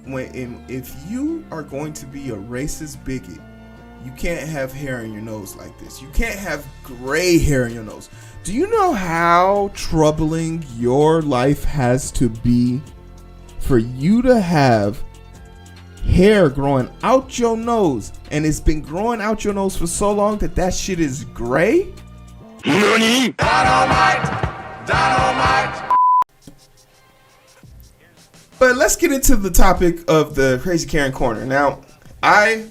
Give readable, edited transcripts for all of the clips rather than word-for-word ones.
if you are going to be a racist bigot, you can't have hair in your nose like this. You can't have gray hair in your nose. Do you know how troubling your life has to be for you to have hair growing out your nose, and it's been growing out your nose for so long that shit is gray? NANI? Dynamite! But let's get into the topic of the Crazy Karen Corner. Now, I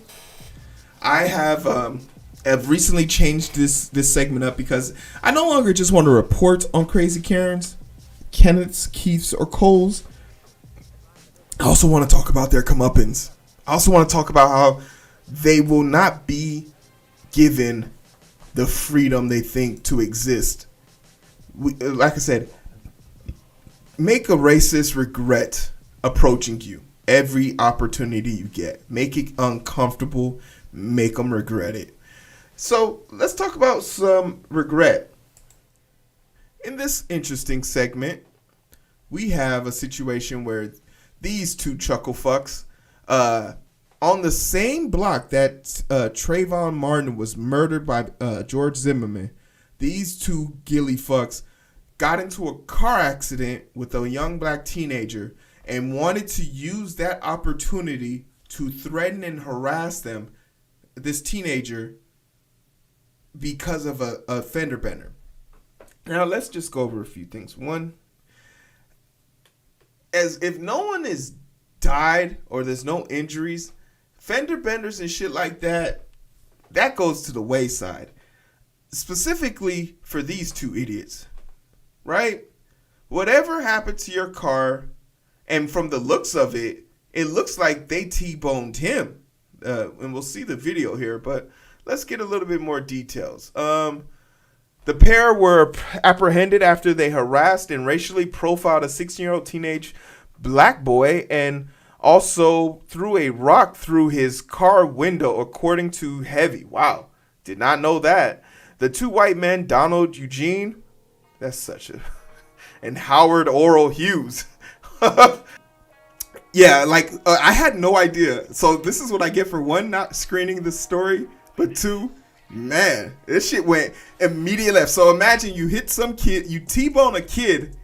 have recently changed this segment up because I no longer just want to report on Crazy Karens, Kenneths, Keiths, or Coles. I also want to talk about their comeuppance. I also want to talk about how they will not be given the freedom they think to exist. Like I said, make a racist regret approaching you every opportunity you get. Make it uncomfortable. Make them regret it. So let's talk about some regret. In this interesting segment, we have a situation where these two chuckle fucks, on the same block that Trayvon Martin was murdered by George Zimmerman, these two gilly fucks got into a car accident with a young black teenager and wanted to use that opportunity to threaten and harass this teenager because of a fender bender. Now let's just go over a few things. One, as if no one has died or there's no injuries, fender benders and shit like that goes to the wayside. Specifically for these two idiots, right? Whatever happened to your car, and from the looks of it, it looks like they T-boned him. And we'll see the video here, but let's get a little bit more details. The pair were apprehended after they harassed and racially profiled a 16-year-old teenage black boy and also threw a rock through his car window, according to Heavy. Wow, did not know that. The two white men, Donald Eugene, that's such a, and Howard Oral Hughes. Yeah, like, I had no idea. So this is what I get for one, not screening the story, but two, man, this shit went immediate left. So imagine you hit some kid, you T-bone a kid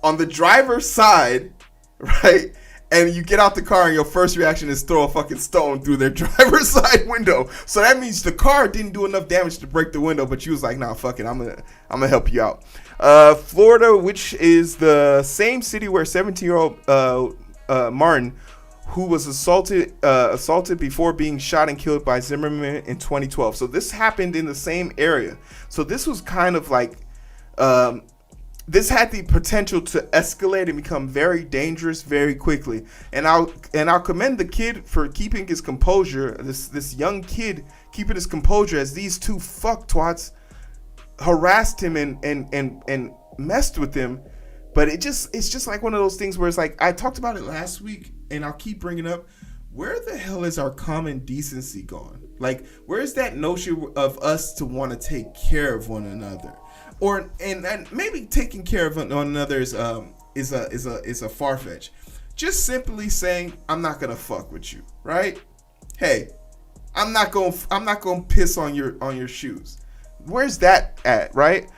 on the driver's side, right? And you get out the car and your first reaction is throw a fucking stone through their driver's side window. So that means the car didn't do enough damage to break the window, but you was like, nah, fuck it, I'm gonna help you out. Florida, which is the same city where 17-year-old Martin, who was assaulted before being shot and killed by Zimmerman in 2012. So this happened in the same area. So this was kind of like, this had the potential to escalate and become very dangerous very quickly. And I'll commend the kid for keeping his composure. This young kid keeping his composure as these two fucktwats harassed him and messed with him. But it's just like one of those things where it's like, I talked about it last week and I'll keep bringing up, where the hell is our common decency gone? Like, where's that notion of us to want to take care of one another? Or and maybe taking care of one another is a far-fetched. Just simply saying, I'm not gonna fuck with you, right? Hey, I'm not gonna piss on your shoes. Where's that at, right?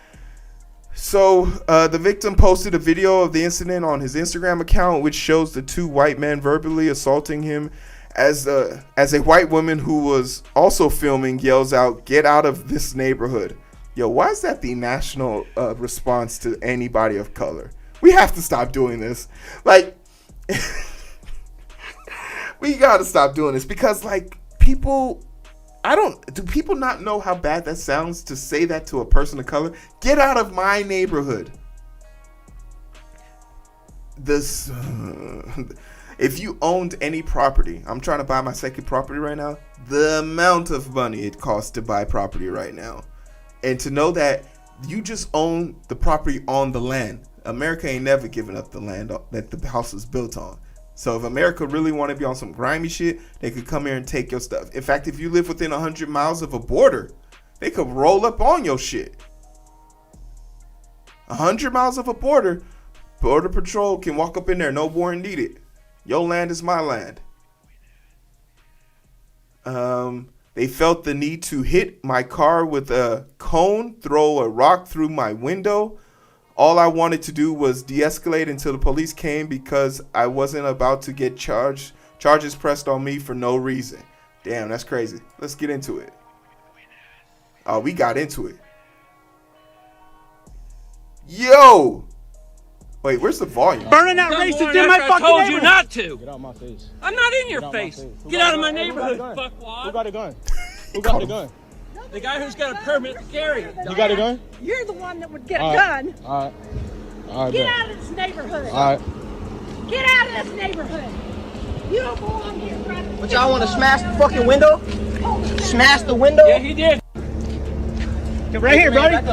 So the victim posted a video of the incident on his Instagram account, which shows the two white men verbally assaulting him as a white woman who was also filming yells out, "Get out of this neighborhood." Yo, why is that the national response to anybody of color? We have to stop doing this. Like, we gotta stop doing this because, like, people, do people not know how bad that sounds to say that to a person of color? Get out of my neighborhood. This, if you owned any property, I'm trying to buy my second property right now, the amount of money it costs to buy property right now. And to know that you just own the property on the land. America ain't never given up the land that the house was built on. So if America really want to be on some grimy shit, they could come here and take your stuff. In fact, if you live within 100 miles of a border, they could roll up on your shit. 100 miles of a border, Border Patrol can walk up in there, no warrant needed. Your land is my land. They felt the need to hit my car with a cone, throw a rock through my window. All I wanted to do was de-escalate until the police came because I wasn't about to get charges pressed on me for no reason. Damn, that's crazy. Let's get into it. Oh, we got into it. Yo! Wait, where's the volume? Burning out racist in my fucking told neighborhood. You not to. Get out my face. I'm not in your face. Get out of my neighborhood, fuckwad. Who got a gun? Who got the gun? The guy who's got a permit to carry it. You got a gun? You're the one that would get a gun. All right. All right. Get out of this neighborhood. All right. Get out of this neighborhood. You don't belong here. What, y'all want to smash the fucking window? Smash the window? Yeah, he did. Right here, buddy.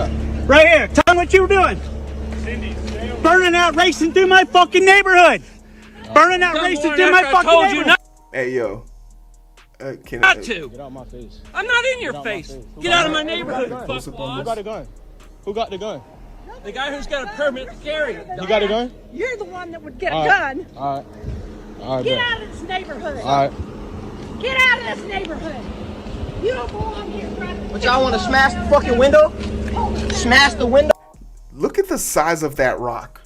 Right here. Tell me what you were doing. Burning out racing through my fucking neighborhood. Burning out racing through my fucking neighborhood. Hey, yo. Not to. Get out my face. I'm not in your face. Get out of my neighborhood, Who fuckwad. got a gun? Who got the gun? The guy who's got a permit to carry it. You got a gun? You're the one that would get a gun. All right. All right. Get out of this neighborhood. All right. Get out of this neighborhood. You don't belong here. What, y'all want to smash the fucking window? Smash the window? Look at the size of that rock.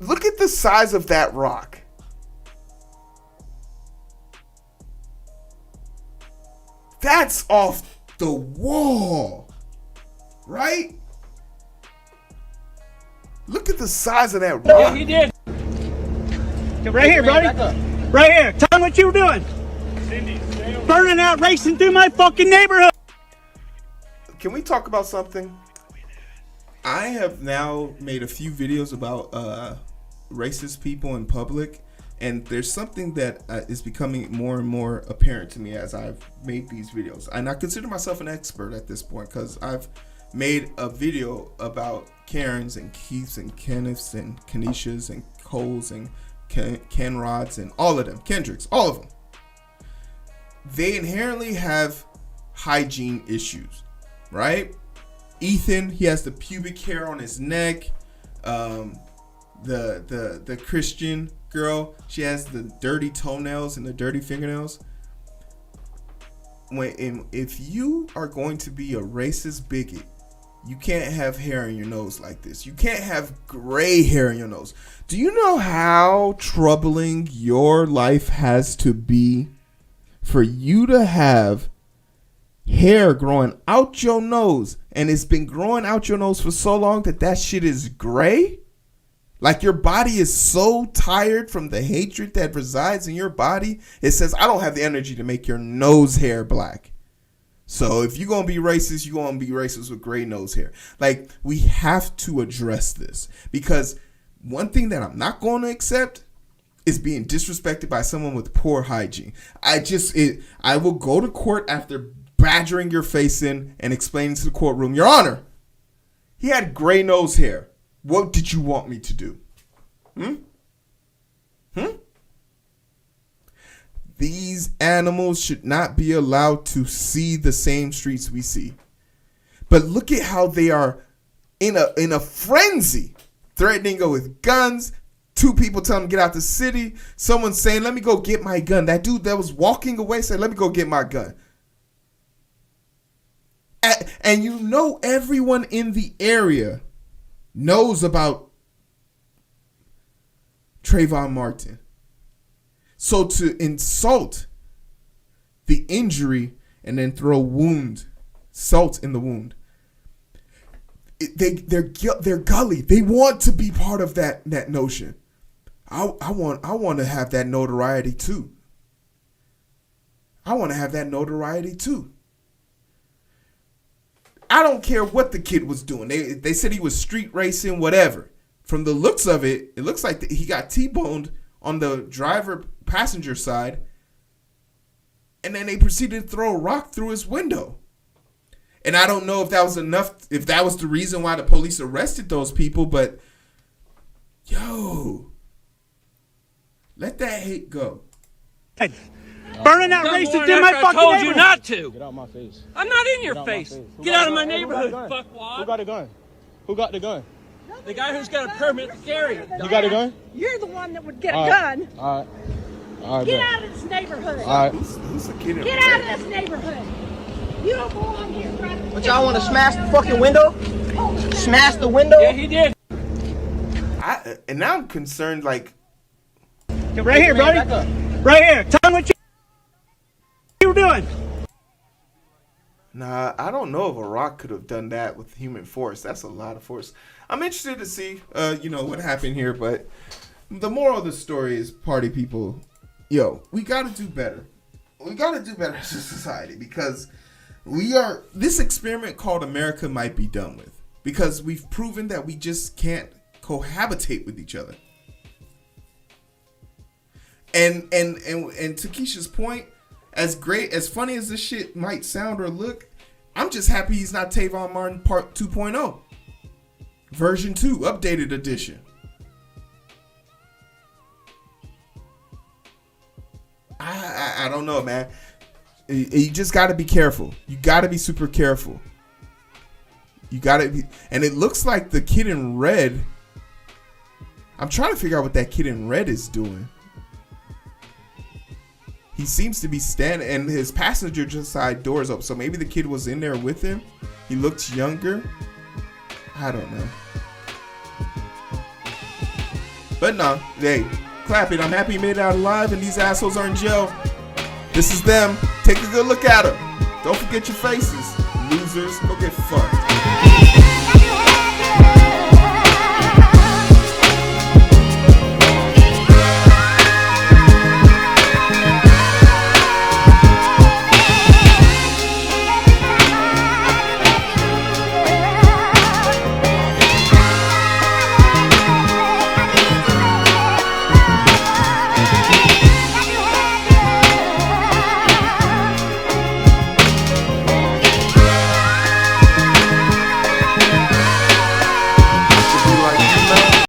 Look at the size of that rock. That's off the wall, right? Look at the size of that rock. Yeah, he did. Right here, buddy. Right here. Tell me what you were doing. Burning out racing through my fucking neighborhood. Can we talk about something? I have now made a few videos about racist people in public, and there's something that is becoming more and more apparent to me as I've made these videos. And I consider myself an expert at this point because I've made a video about Karens and Keiths and Kenneths and Kenishas and Coles and Kenrods and all of them, Kendricks, all of them. They inherently have hygiene issues, right? Ethan, he has the pubic hair on his neck. The Christian girl, she has the dirty toenails and the dirty fingernails. If you are going to be a racist bigot, you can't have hair in your nose like this. You can't have gray hair in your nose. Do you know how troubling your life has to be for you to have hair growing out your nose, and it's been growing out your nose for so long that shit is gray? Like your body is so tired from the hatred that resides in your body, it says, I don't have the energy to make your nose hair black. So if you're going to be racist, you're going to be racist with gray nose hair. Like, we have to address this, because one thing that I'm not going to accept is being disrespected by someone with poor hygiene. I will go to court after badgering your face in and explaining to the courtroom, Your Honor, he had gray nose hair. What did you want me to do? These animals should not be allowed to see the same streets we see. But look at how they are in a frenzy, threatening to go with guns. Two people telling him to get out the city. Someone saying, let me go get my gun. That dude that was walking away said, let me go get my gun. And you know, everyone in the area knows about Trayvon Martin. So to insult the injury and then throw salt in the wound, they're gully. They want to be part of that notion. I want to have that notoriety too. I want to have that notoriety too. I don't care what the kid was doing. They said he was street racing, whatever. From the looks of it, it looks like he got T-boned on the passenger side, and then they proceeded to throw a rock through his window. And I don't know if that was enough, if that was the reason why the police arrested those people, but yo, let that hate go. Burning out racist in my fucking told neighborhood. You not to. Get out my face. I'm not in your face. Get out of my neighborhood, fuckwad. Who got a gun? Who got the gun? The guy who's got a permit to carry it. You got a gun? You're the one that would get a All right. gun. All right. All right, Get bet. out of this neighborhood. All right. Who's the kid in Get red? out of this neighborhood. You don't belong here. But y'all want to smash the fucking window? Smash the window? Yeah, he did. And now I'm concerned, like, Right here, buddy. Back up. Right here. Tell me what you were doing. nah, I don't know if a rock could have done that with human force. That's a lot of force. I'm interested to see, what happened here, but the moral of the story is, party people, we got to do better. We got to do better as a society because this experiment called America might be done with because we've proven that we just can't cohabitate with each other. And to Keisha's point, as funny as this shit might sound or look, I'm just happy he's not Tavon Martin Part 2.0. Version 2, updated edition. I don't know, man. You just got to be careful. You got to be super careful. You got to be, and it looks like the kid in red. I'm trying to figure out what that kid in red is doing. He seems to be standing, and his passenger side door is open. So maybe the kid was in there with him. He looks younger. I don't know. But no, hey, clap it. I'm happy he made it out alive, and these assholes are in jail. This is them. Take a good look at them. Don't forget your faces. Losers, go get fucked.